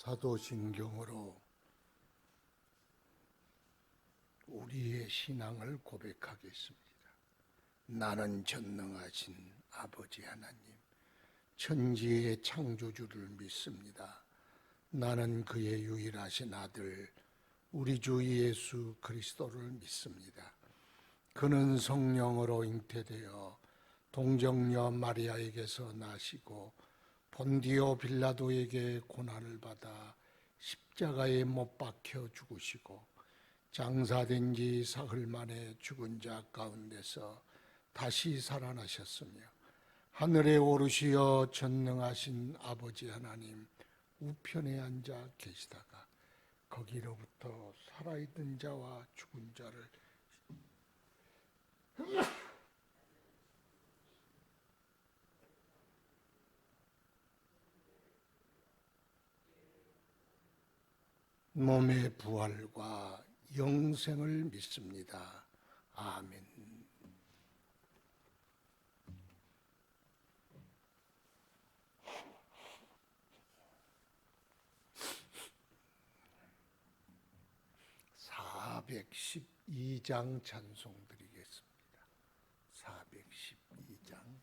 사도신경으로 우리의 신앙을 고백하겠습니다. 나는 전능하신 아버지 하나님, 천지의 창조주를 믿습니다. 나는 그의 유일하신 아들 우리 주 예수 그리스도를 믿습니다. 그는 성령으로 잉태되어 동정녀 마리아에게서 나시고 본디오 빌라도에게 고난을 받아 십자가에 못 박혀 죽으시고 장사된 지 사흘 만에 죽은 자 가운데서 다시 살아나셨으며 하늘에 오르시어 전능하신 아버지 하나님 우편에 앉아 계시다가 거기로부터 살아있는 자와 죽은 자를 몸의 부활과 영생을 믿습니다. 아멘. (412장) 찬송 드리겠습니다. 412장.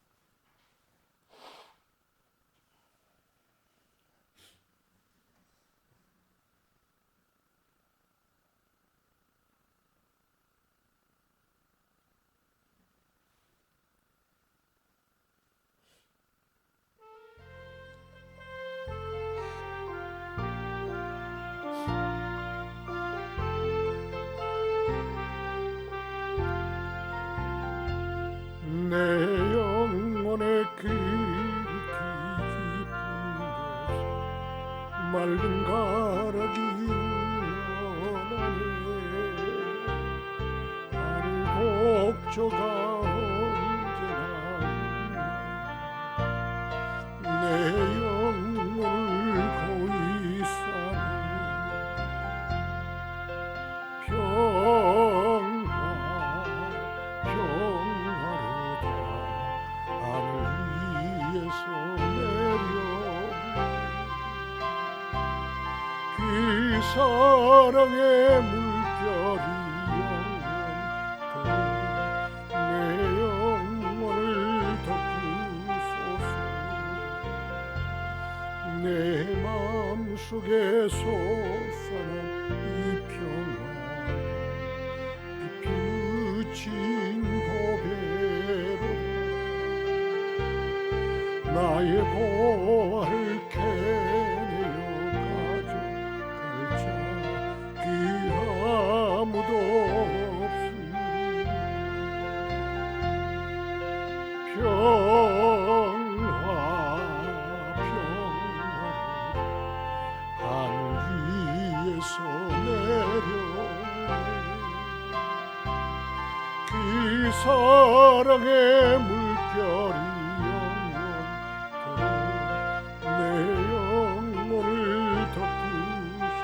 내 영혼의 그렇게 깊은 데서 맑은 가락이 흘러나네. 하늘 곡조가 언제나 내 영혼을 고이 싸네. 그 사랑의 물결이 영원토록 내 영혼을 덮으소서. 내 마음속에 솟아난 이 평안 깊이 묻힌 고배로 나의 보화를 캐내어 가져갈 자 그 아무도 없으니 평화 하늘 위에서 내려오네. 그 사랑의 물결이 내 영혼을 덮으소서.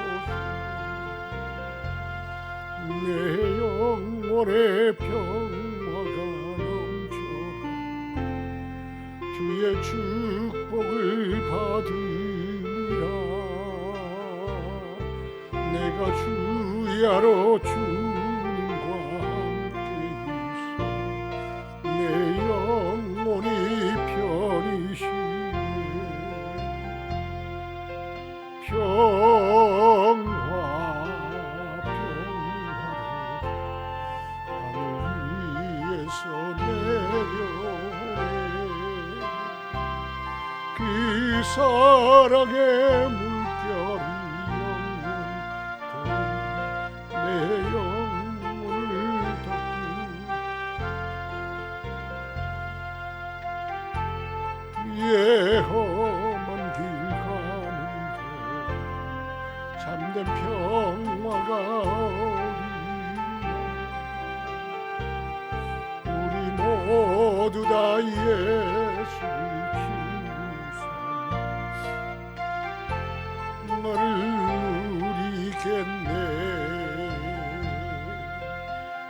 내 영혼의 평화가 넘쳐가 주의 축복을 받으리라. 내가 주야로 주님과 함께 있어 내 영혼이 편이시네. 평화 하늘 위에서 내려오네. 그 사랑의 물결이 영원토록 내 영혼을 덮고 예험한 길 가는도 참된 평화가 어디나. 우리 모두 다 예수를 키우사 너를 누리겠네.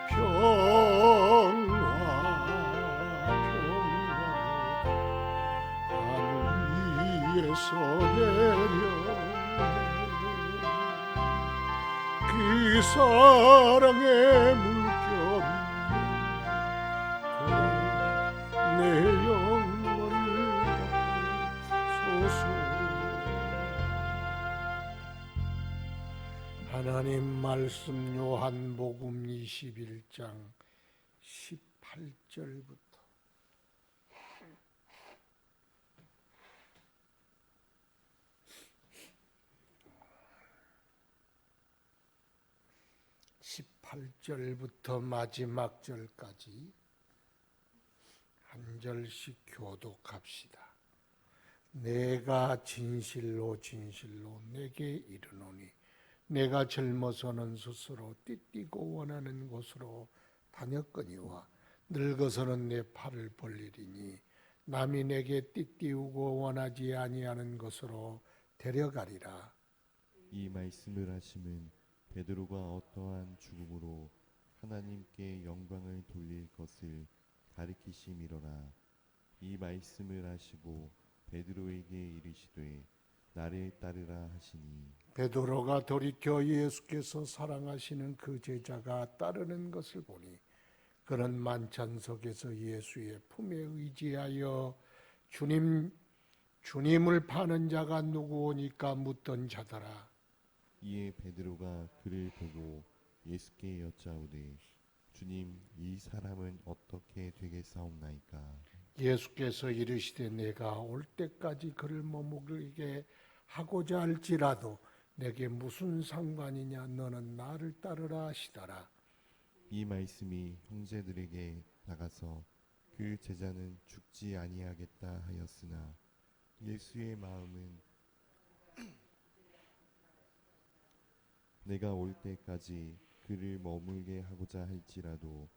평화 하늘 위에서 내려 사랑의 물결이 내 영혼을 덮소서. 하나님 말씀 요한복음 21장 18절부터 18절부터 마지막 절까지 한 절씩 교독합시다. 내가 진실로 진실로 내게 이르노니 내가 젊어서는 스스로 띠띠고 원하는 곳으로 다녔거니와 늙어서는 내 팔을 벌리리니 남이 내게 띠띠우고 원하지 아니하는 곳으로 데려가리라. 이 말씀을 하심은 베드로가 어떠한 죽음으로 하나님께 영광을 돌릴 것을 가리키심이로라. 이 말씀을 하시고 베드로에게 이르시되 나를 따르라 하시니 베드로가 돌이켜 예수께서 사랑하시는 그 제자가 따르는 것을 보니 그는 만찬석에서 예수의 품에 의지하여 주님을 파는 자가 누구오니까 묻던 자더라. 이에 베드로가 그를 보고 예수께 여짜오되 주님, 이 사람은 어떻게 되겠사옵나이까? 예수께서 이르시되 내가 올 때까지 그를 머무르게 하고자 할지라도 내게 무슨 상관이냐, 너는 나를 따르라 하시더라. 이 말씀이 형제들에게 나가서 그 제자는 죽지 아니하겠다 하였으나 예수의 마음은 내가 올 때까지 그를 머물게 하고자 할지라도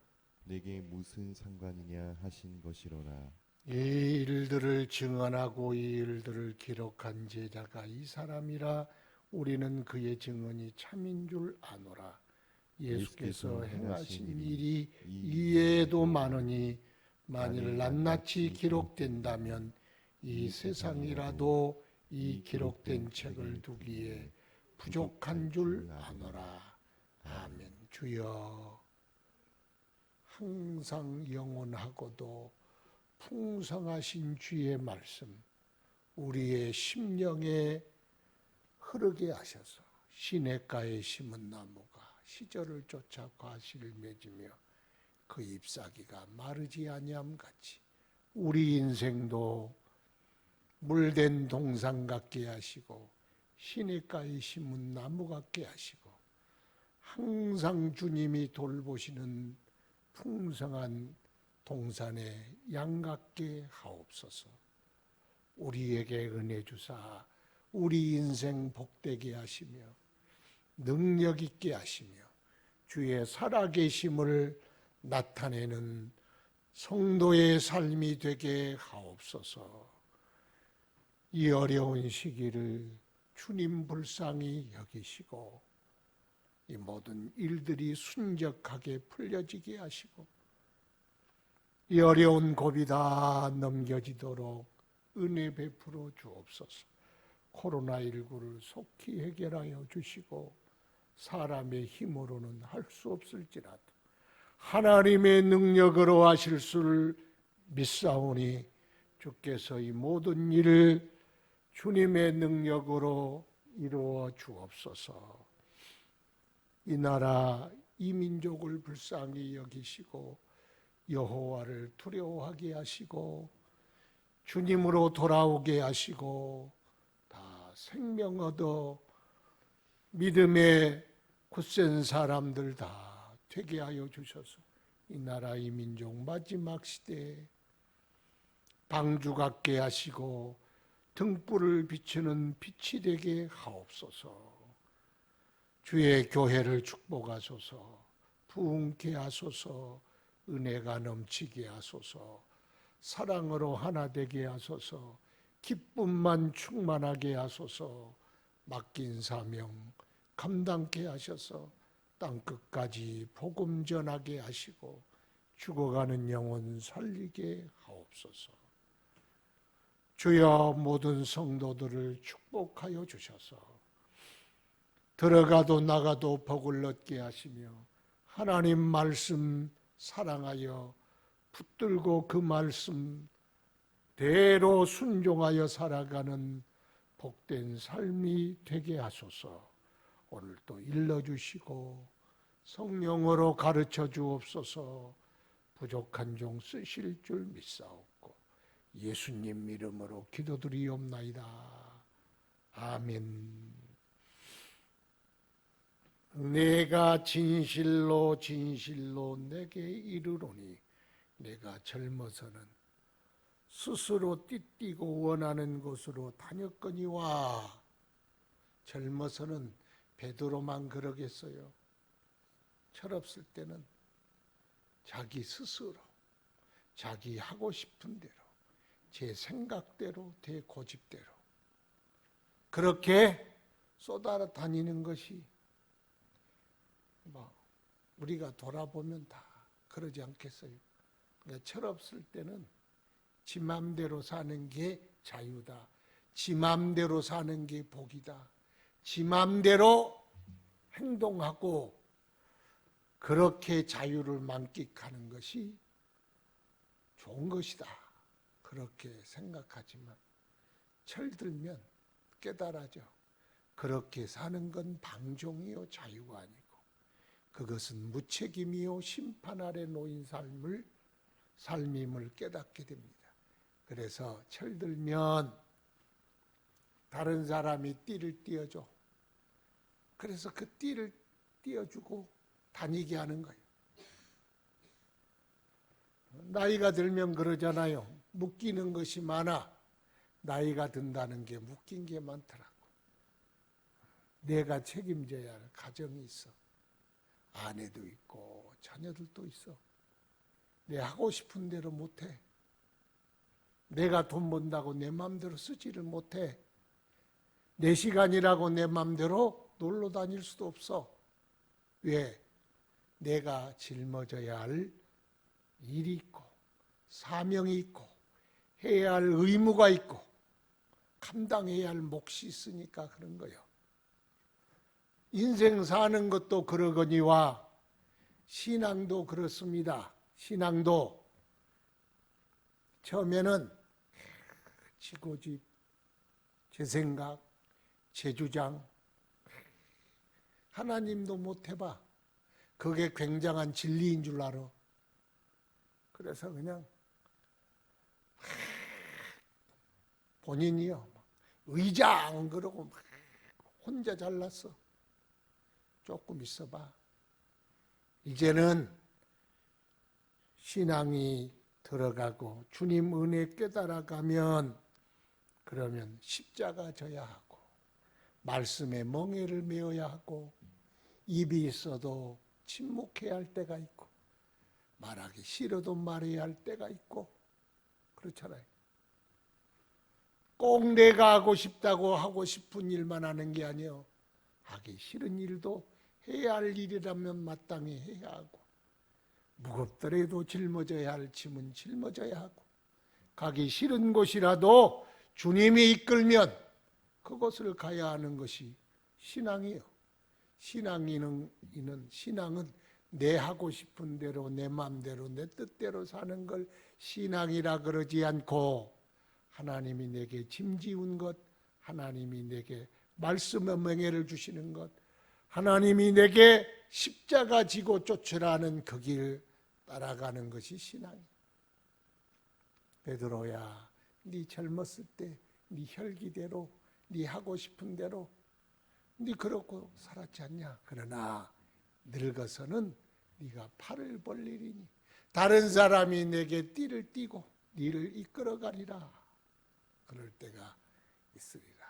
내게 무슨 상관이냐 하신 것이로라. 이 일들을 증언하고 이 일들을 기록한 제자가 이 사람이라 우리는 그의 증언이 참인 줄 아노라. 예수께서 행하신 일이 이외에도 많으니 만일 낱낱이 기록된다면 이 세상이라도 이 기록된 책을 두기에 부족한 줄 아노라. 아멘. 주여, 항상 영원하고도 풍성하신 주의 말씀 우리의 심령에 흐르게 하셔서 시냇가에 심은 나무가 시절을 쫓아 과실을 맺으며 그 잎사귀가 마르지 아니함 같이 우리 인생도 물된 동산 같게 하시고 시냇가에 심은 나무 같게 하시고 항상 주님이 돌보시는 풍성한 동산의 양 같게 하옵소서. 우리에게 은혜 주사 우리 인생 복되게 하시며 능력 있게 하시며 주의 살아계심을 나타내는 성도의 삶이 되게 하옵소서. 이 어려운 시기를 주님 불쌍히 여기시고 이 모든 일들이 순적하게 풀려지게 하시고 이 어려운 고비 다 넘겨지도록 은혜 베풀어 주옵소서. 코로나19를 속히 해결하여 주시고 사람의 힘으로는 할 수 없을지라도 하나님의 능력으로 하실 수를 믿사오니 주께서 이 모든 일을 주님의 능력으로 이루어 주옵소서. 이 나라 이 민족을 불쌍히 여기시고 여호와를 두려워하게 하시고 주님으로 돌아오게 하시고 다 생명 얻어 믿음의 굳센 사람들 다 되게 하여 주셔서 이 나라 이 민족 마지막 시대에 방주 같게 하시고 등불을 비추는 빛이 되게 하옵소서. 주의 교회를 축복하소서. 부흥케 하소서. 은혜가 넘치게 하소서. 사랑으로 하나 되게 하소서. 기쁨만 충만하게 하소서. 맡긴 사명 감당케 하셔서 땅끝까지 복음 전하게 하시고 죽어가는 영혼 살리게 하옵소서. 주여, 모든 성도들을 축복하여 주셔서 들어가도 나가도 복을 얻게 하시며 하나님 말씀 사랑하여 붙들고 그 말씀 대로 순종하여 살아가는 복된 삶이 되게 하소서. 오늘도 일러주시고 성령으로 가르쳐 주옵소서. 부족한 종 쓰실 줄 믿사옵고 예수님 이름으로 기도드리옵나이다. 아멘. 내가 진실로 진실로 내게 이르노니 내가 젊어서는 스스로 띠띠고 원하는 곳으로 다녔거니와. 젊어서는 베드로만 그러겠어요. 철없을 때는 자기 스스로 자기 하고 싶은 대로 제 생각대로 제 고집대로 그렇게 쏟아다니는 것이 우리가 돌아보면 다 그러지 않겠어요. 그러니까 철없을 때는 지 맘대로 사는 게 자유다. 지 맘대로 사는 게 복이다. 지 맘대로 행동하고 그렇게 자유를 만끽하는 것이 좋은 것이다. 그렇게 생각하지만 철들면 깨달아져. 그렇게 사는 건 방종이요 자유가 아니고 그것은 무책임이요 심판 아래 놓인 삶임을 깨닫게 됩니다. 그래서 철들면 다른 사람이 띠를 띄워줘. 그래서 그 띠를 띄워주고 다니게 하는 거예요. 나이가 들면 그러잖아요. 묶이는 것이 많아. 나이가 든다는 게 묶인 게 많더라고. 내가 책임져야 할 가정이 있어. 아내도 있고 자녀들도 있어. 내 하고 싶은 대로 못해. 내가 돈 번다고 내 마음대로 쓰지를 못해. 내 시간이라고 내 마음대로 놀러 다닐 수도 없어. 왜? 내가 짊어져야 할 일이 있고 사명이 있고 해야 할 의무가 있고 감당해야 할 몫이 있으니까 그런 거예요. 인생 사는 것도 그러거니와 신앙도 그렇습니다. 신앙도 처음에는 제 고집, 제 생각, 제 주장 하나님도 못 해봐. 그게 굉장한 진리인 줄 알아. 그래서 그냥 본인이요 의장 그러고 혼자 잘났어. 조금 있어봐. 이제는 신앙이 들어가고 주님 은혜 깨달아가면 그러면 십자가 져야 하고 말씀에 멍에를 메어야 하고 입이 있어도 침묵해야 할 때가 있고 말하기 싫어도 말해야 할 때가 있고 그렇잖아요. 꼭 내가 하고 싶다고 하고 싶은 일만 하는 게 아니에요. 하기 싫은 일도 해야 할 일이라면 마땅히 해야 하고 무겁더라도 짊어져야 할 짐은 짊어져야 하고 가기 싫은 곳이라도 주님이 이끌면 그곳을 가야 하는 것이 신앙이에요. 신앙은 내 하고 싶은 대로 내 마음대로 내 뜻대로 사는 걸 신앙이라 그러지 않고 하나님이 내게 짐지운 것, 하나님이 내게 말씀의 명예를 주시는 것, 하나님이 내게 십자가 지고 쫓으라는 그 길 따라가는 것이 신앙이에요. 베드로야, 네 젊었을 때 네 혈기대로 네 하고 싶은 대로 네 그렇고 살았지 않냐? 그러나 늙어서는 네가 팔을 벌리리니 다른 사람이 내게 띠를 띠고 네를 이끌어가리라. 그럴 때가 있으리라.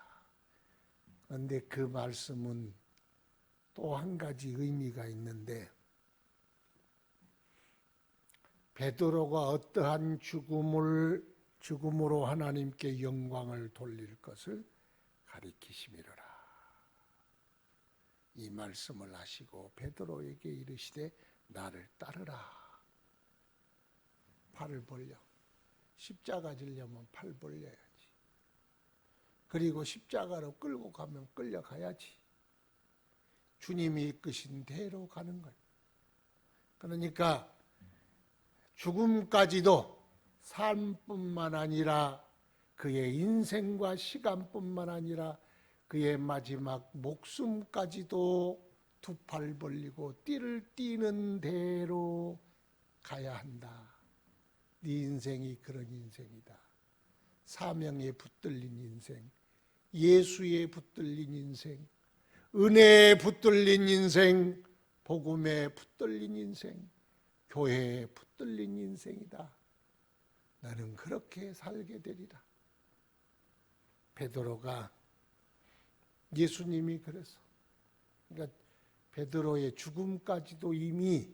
그런데 그 말씀은 또 한 가지 의미가 있는데 베드로가 어떠한 죽음으로 하나님께 영광을 돌릴 것을 가리키심이로라. 이 말씀을 하시고 베드로에게 이르시되 나를 따르라. 팔을 벌려. 십자가 지려면 팔 벌려야지. 그리고 십자가로 끌고 가면 끌려가야지. 주님이 이끄신 대로 가는 거예요. 그러니까 죽음까지도 삶뿐만 아니라 그의 인생과 시간뿐만 아니라 그의 마지막 목숨까지도 두 팔 벌리고 띠를 띠는 대로 가야 한다. 네 인생이 그런 인생이다. 사명에 붙들린 인생, 예수에 붙들린 인생, 은혜에 붙들린 인생, 복음에 붙들린 인생, 교회에 붙들린 인생이다. 나는 그렇게 살게 되리라. 베드로가 예수님이 그래서 그러니까 베드로의 죽음까지도 이미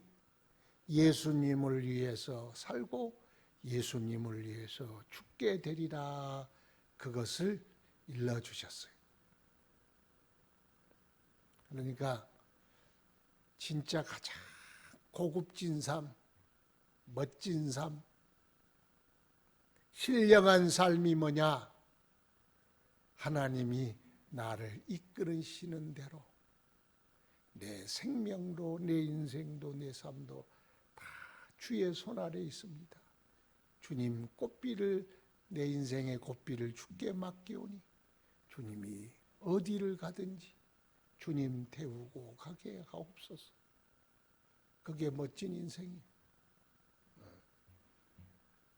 예수님을 위해서 살고 예수님을 위해서 죽게 되리라 그것을 일러주셨어요. 그러니까 진짜 가장 고급진 삶, 멋진 삶, 신령한 삶이 뭐냐? 하나님이 나를 이끌으시는 대로 내 생명도 내 인생도 내 삶도 다 주의 손 아래 있습니다. 주님 꽃비를 내 인생의 꽃비를 주께 맡기오니 주님이 어디를 가든지 주님 태우고 가게 하옵소서. 그게 멋진 인생이에요.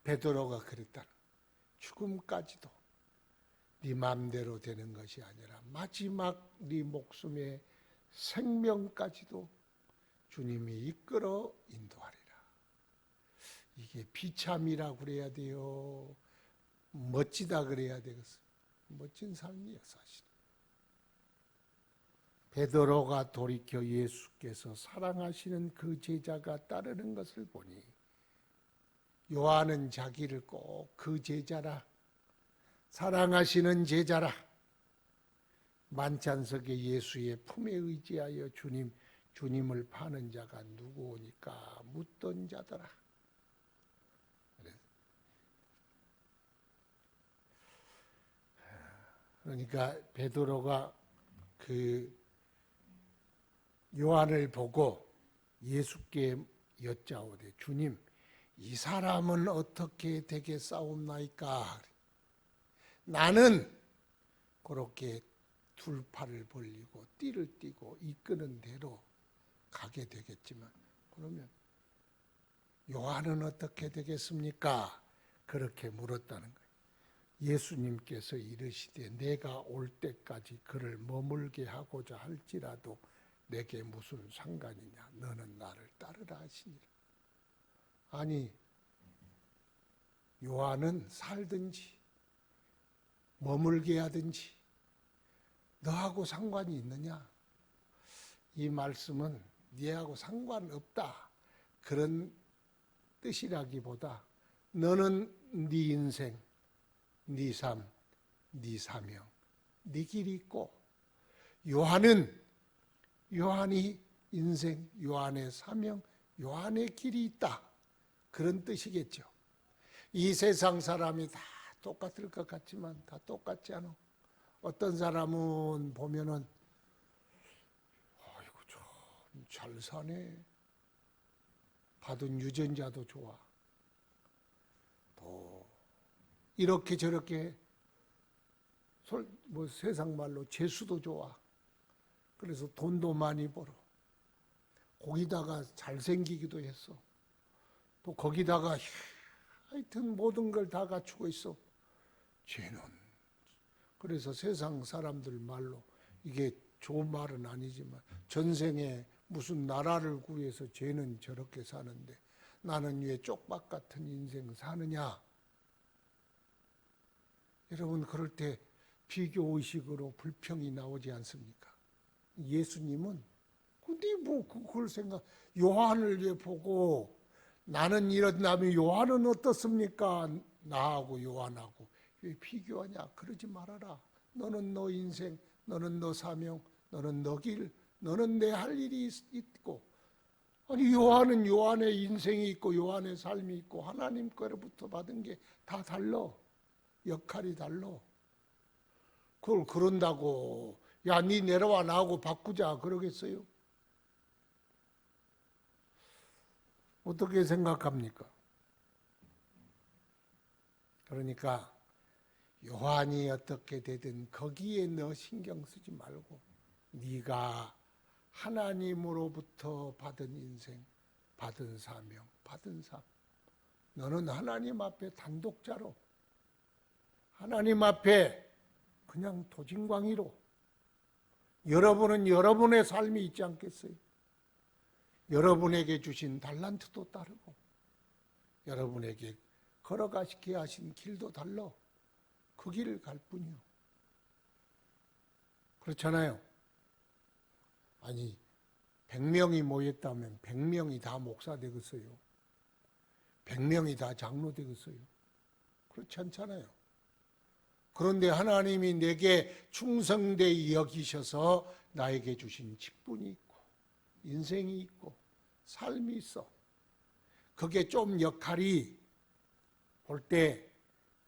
베드로가 그랬다. 죽음까지도 네 마음대로 되는 것이 아니라 마지막 네 목숨의 생명까지도 주님이 이끌어 인도하리라. 이게 비참이라 그래야 돼요? 멋지다 그래야 되겠어요? 멋진 삶이에요, 사실. 베드로가 돌이켜 예수께서 사랑하시는 그 제자가 따르는 것을 보니 요한은 자기를 꼭 그 제자라, 사랑하시는 제자라, 만찬석에 예수의 품에 의지하여 주님을 파는 자가 누구오니까 묻던 자더라. 그러니까 베드로가 그 요한을 보고 예수께 여짜오되 주님 이 사람은 어떻게 되겠사옵나이까? 나는 그렇게 둘 팔을 벌리고 띠를 띠고 이끄는 대로 가게 되겠지만 그러면 요한은 어떻게 되겠습니까? 그렇게 물었다는 거예요. 예수님께서 이르시되 내가 올 때까지 그를 머물게 하고자 할지라도 내게 무슨 상관이냐? 너는 나를 따르라 하시니라. 아니 요한은 살든지 머물게 하든지 너하고 상관이 있느냐? 이 말씀은 네하고 상관없다 그런 뜻이라기보다 너는 네 인생, 네 삶, 네 사명, 네 길이 있고 요한이 인생, 요한의 사명, 요한의 길이 있다 그런 뜻이겠죠. 이 세상 사람이 다 똑같을 것 같지만 다 똑같지 않아. 어떤 사람은 보면은 아이고 참 잘 사네. 받은 유전자도 좋아. 또 이렇게 저렇게 뭐 세상 말로 재수도 좋아. 그래서 돈도 많이 벌어. 거기다가 잘생기기도 했어. 또 거기다가 하여튼 모든 걸 다 갖추고 있어. 쟤는 그래서 세상 사람들 말로 이게 좋은 말은 아니지만 전생에 무슨 나라를 구해서 쟤는 저렇게 사는데 나는 왜 쪽박 같은 인생 사느냐. 여러분 그럴 때 비교의식으로 불평이 나오지 않습니까? 예수님은 근데 뭐 그걸 요한을 왜 보고 나는 이런다면 요한은 어떻습니까? 나하고 요한하고 왜 비교하냐? 그러지 말아라. 너는 너 인생, 너는 너 사명, 너는 너 길, 너는 내 할 일이 있고 아니 요한은 요한의 인생이 있고 요한의 삶이 있고 하나님 거로부터 받은 게 다 달라. 역할이 달라. 그걸 그런다고 야, 니 내려와 나하고 바꾸자 그러겠어요? 어떻게 생각합니까? 그러니까 요한이 어떻게 되든 거기에 너 신경 쓰지 말고 네가 하나님으로부터 받은 인생, 받은 사명, 받은 삶, 너는 하나님 앞에 단독자로, 하나님 앞에 그냥 도진광이로, 여러분은 여러분의 삶이 있지 않겠어요? 여러분에게 주신 달란트도 다르고 여러분에게 걸어가시게 하신 길도 달라 그 길을 갈 뿐이요. 그렇잖아요. 아니 100명이 모였다면 100명이 다 목사 되겠어요? 100명이 다 장로 되겠어요? 그렇지 않잖아요. 그런데 하나님이 내게 충성되이 여기셔서 나에게 주신 직분이 있고 인생이 있고 삶이 있어. 그게 좀 역할이 볼 때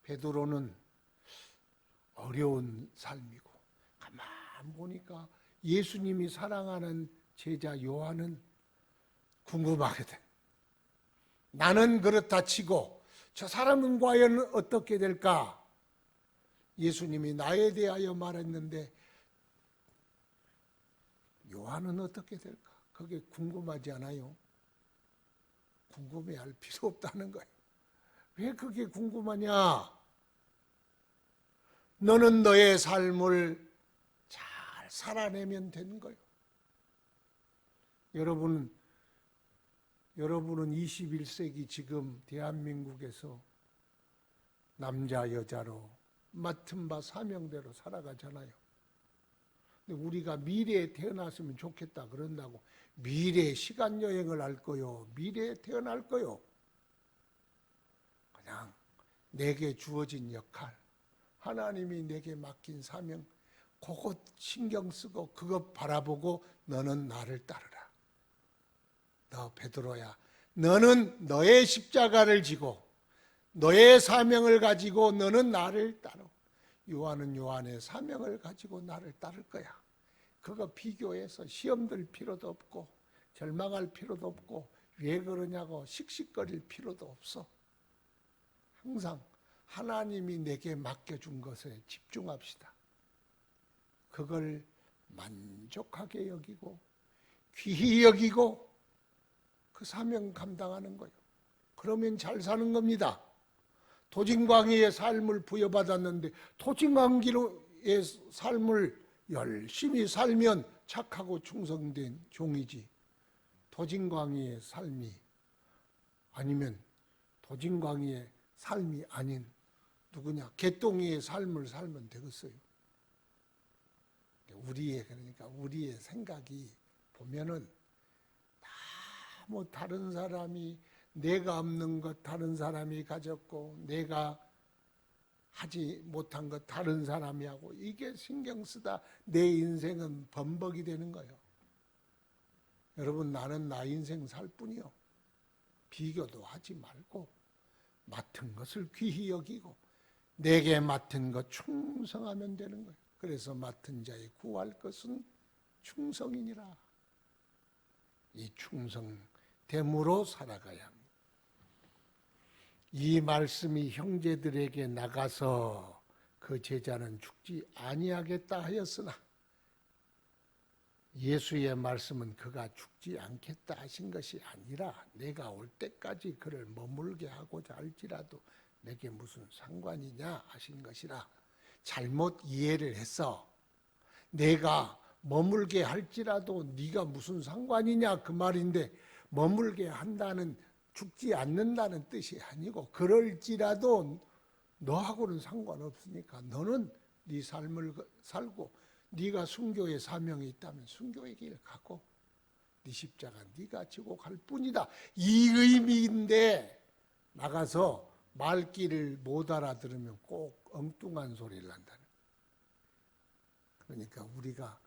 베드로는 어려운 삶이고 가만 보니까 예수님이 사랑하는 제자 요한은 궁금하게 돼. 나는 그렇다 치고 저 사람은 과연 어떻게 될까? 예수님이 나에 대하여 말했는데 요한은 어떻게 될까? 그게 궁금하지 않아요? 궁금해할 필요 없다는 거예요. 왜 그게 궁금하냐? 너는 너의 삶을 잘 살아내면 되는 거예요. 여러분은 21세기 지금 대한민국에서 남자 여자로 맡은 바 사명대로 살아가잖아요. 근데 우리가 미래에 태어났으면 좋겠다 그런다고 미래에 시간 여행을 할 거요, 미래에 태어날 거요. 그냥 내게 주어진 역할, 하나님이 내게 맡긴 사명, 그것 신경 쓰고 그것 바라보고 너는 나를 따르라. 너 베드로야, 너는 너의 십자가를 지고 너의 사명을 가지고 너는 나를 따르고 요한은 요한의 사명을 가지고 나를 따를 거야. 그거 비교해서 시험 들 필요도 없고 절망할 필요도 없고 왜 그러냐고 씩씩거릴 필요도 없어. 항상 하나님이 내게 맡겨준 것에 집중합시다. 그걸 만족하게 여기고 귀히 여기고 그 사명 감당하는 거예요. 그러면 잘 사는 겁니다. 도진광이의 삶을 부여받았는데 도진광기의 삶을 열심히 살면 착하고 충성된 종이지, 도진광이의 삶이 아니면 도진광이의 삶이 아닌 누구냐 개똥이의 삶을 살면 되겠어요. 그러니까 우리의 생각이 보면은 다 뭐 다른 사람이 내가 없는 것 다른 사람이 가졌고 내가 하지 못한 것 다른 사람이 하고 이게 신경 쓰다 내 인생은 범벅이 되는 거예요. 여러분 나는 나 인생 살 뿐이요. 비교도 하지 말고 맡은 것을 귀히 여기고 내게 맡은 것 충성하면 되는 거예요. 그래서 맡은 자의 구할 것은 충성이니라. 이 충성됨으로 살아가야 합니다. 이 말씀이 형제들에게 나가서 그 제자는 죽지 아니하겠다 하였으나 예수의 말씀은 그가 죽지 않겠다 하신 것이 아니라 내가 올 때까지 그를 머물게 하고자 할지라도 내게 무슨 상관이냐 하신 것이라. 잘못 이해를 했어. 내가 머물게 할지라도 네가 무슨 상관이냐 그 말인데 머물게 한다는 죽지 않는다는 뜻이 아니고 그럴지라도 너하고는 상관없으니까 너는 네 삶을 살고 네가 순교의 사명이 있다면 순교의 길을 가고 네 십자가 네가 지고 갈 뿐이다. 이 의미인데 나가서 말귀를 못 알아들으면 꼭 엉뚱한 소리를 한다는. 그러니까 우리가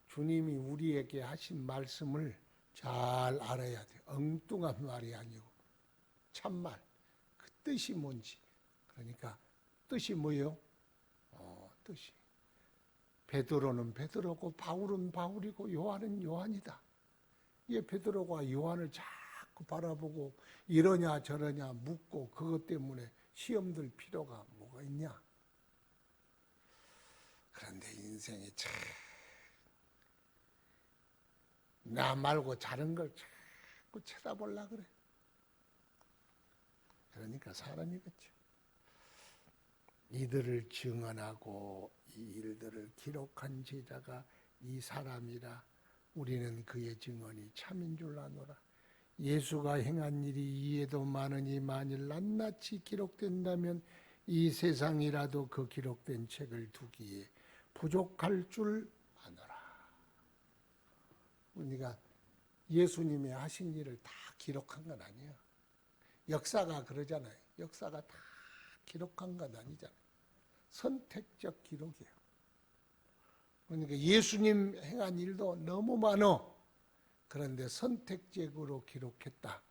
주님이 우리에게 하신 말씀을 잘 알아야 돼. 엉뚱한 말이 아니고 참말. 그 뜻이 뭔지. 그러니까 뜻이 뭐예요? 뜻이 베드로는 베드로고 바울은 바울이고 요한은 요한이다. 이 베드로가 요한을 자꾸 바라보고 이러냐 저러냐 묻고 그것 때문에 시험 들 필요가 뭐가 있냐. 그런데 인생이 참 나 말고 다른 걸 자꾸 쳐다보려고 그래. 그러니까 사람이겠죠. 이들을 증언하고 이 일들을 기록한 제자가 이 사람이라 우리는 그의 증언이 참인 줄 아노라. 예수가 행한 일이 이에도 많으니 만일 낱낱이 기록된다면 이 세상이라도 그 기록된 책을 두기에 부족할 줄 아노라. 우리가 예수님이 하신 일을 다 기록한 건 아니에요. 역사가 그러잖아요. 역사가 다 기록한 건 아니잖아요. 선택적 기록이에요. 그러니까 예수님 행한 일도 너무 많어. 그런데 선택적으로 기록했다.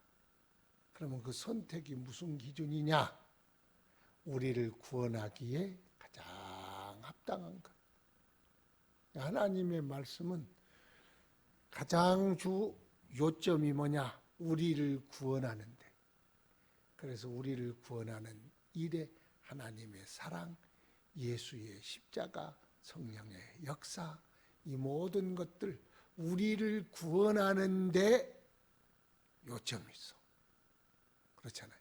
그러면 그 선택이 무슨 기준이냐? 우리를 구원하기에 가장 합당한 것. 하나님의 말씀은 가장 주 요점이 뭐냐? 우리를 구원하는데. 그래서 우리를 구원하는 일에 하나님의 사랑, 예수의 십자가, 성령의 역사, 이 모든 것들 우리를 구원하는데 요점이 있어. 그렇잖아요.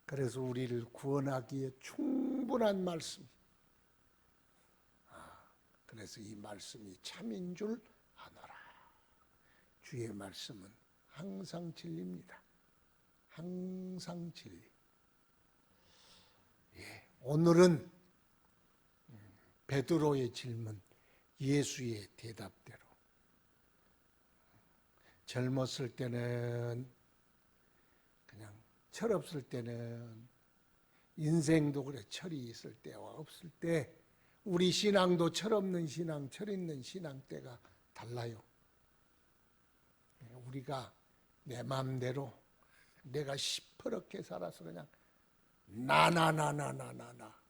그래서 우리를 구원하기에 충분한 말씀. 그래서 이 말씀이 참인 줄 아노라. 주의 말씀은 항상 진리입니다. 항상 진리. 오늘은 베드로의 질문, 예수의 대답대로. 젊었을 때는 그냥 철없을 때는 인생도 그래 철이 있을 때와 없을 때 우리 신앙도 철없는 신앙, 철있는 신앙 때가 달라요. 우리가 내 마음대로 내가 시퍼렇게 살아서 그냥 나나나나나나나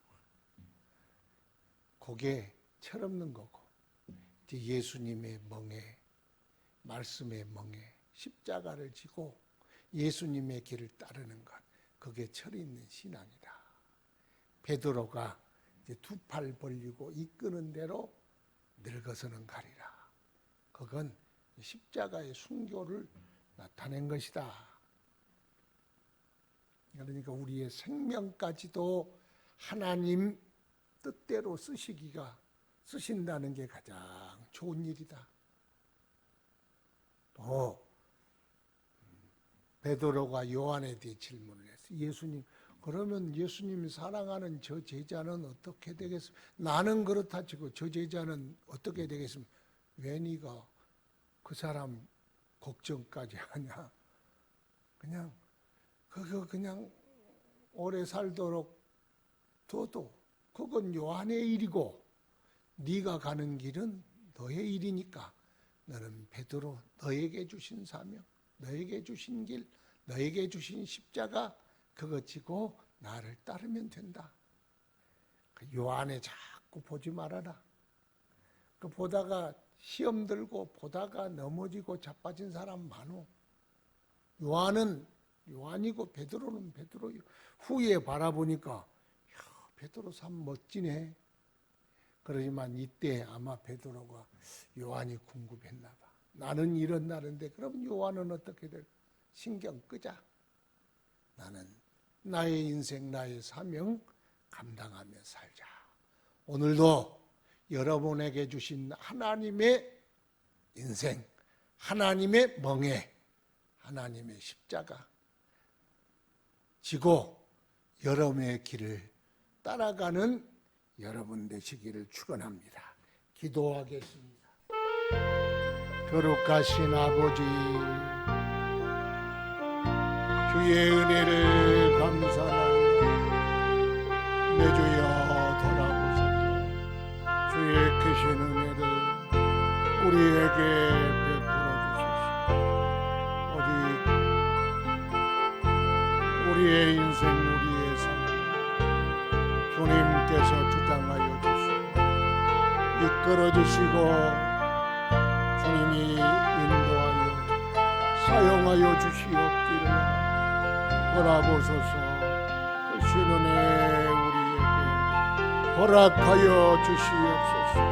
그게 철없는 거고 이제 예수님의 멍에 말씀의 멍에 십자가를 지고 예수님의 길을 따르는 것 그게 철이 있는 신앙이다. 베드로가 이제 두 팔 벌리고 이끄는 대로 늙어서는 가리라. 그건 십자가의 순교를 나타낸 것이다. 그러니까 우리의 생명까지도 하나님 뜻대로 쓰신다는 게 가장 좋은 일이다. 또 베드로가 요한에 대해 질문을 했어요. 예수님, 그러면 예수님이 사랑하는 저 제자는 어떻게 되겠습니까? 나는 그렇다 치고 저 제자는 어떻게 되겠습니까? 왜 네가 그 사람 걱정까지 하냐? 그냥 오래 살도록 둬도 그건 요한의 일이고 네가 가는 길은 너의 일이니까 너는 베드로 너에게 주신 사명, 너에게 주신 길, 너에게 주신 십자가 그거 지고 나를 따르면 된다. 요한에 자꾸 보지 말아라. 그 보다가 시험 들고 보다가 넘어지고 자빠진 사람 많어. 요한이고 베드로는 베드로. 후에 바라보니까 베드로 참 멋지네. 그러지만 이때 아마 베드로가 요한이 궁금했나 봐. 나는 이런 나른데 그럼 요한은 어떻게 될까? 신경 끄자. 나는 나의 인생, 나의 사명 감당하며 살자. 오늘도 여러분에게 주신 하나님의 인생, 하나님의 멍에, 하나님의 십자가 지고 여러분의 길을 따라가는 여러분 되시기를 축원합니다. 기도하겠습니다. 거룩하신 아버지, 주의 은혜를 감사합니다. 내 주여 돌아보소서. 주의 크신 은혜를 우리에게 베풀어 주십시오. 우리의 인생, 우리의 삶 주님께서 주장하여 주시고 이끌어 주시고 주님이 인도하여 사용하여 주시옵기를 바라보소서. 그 신은혜 우리에게 허락하여 주시옵소서.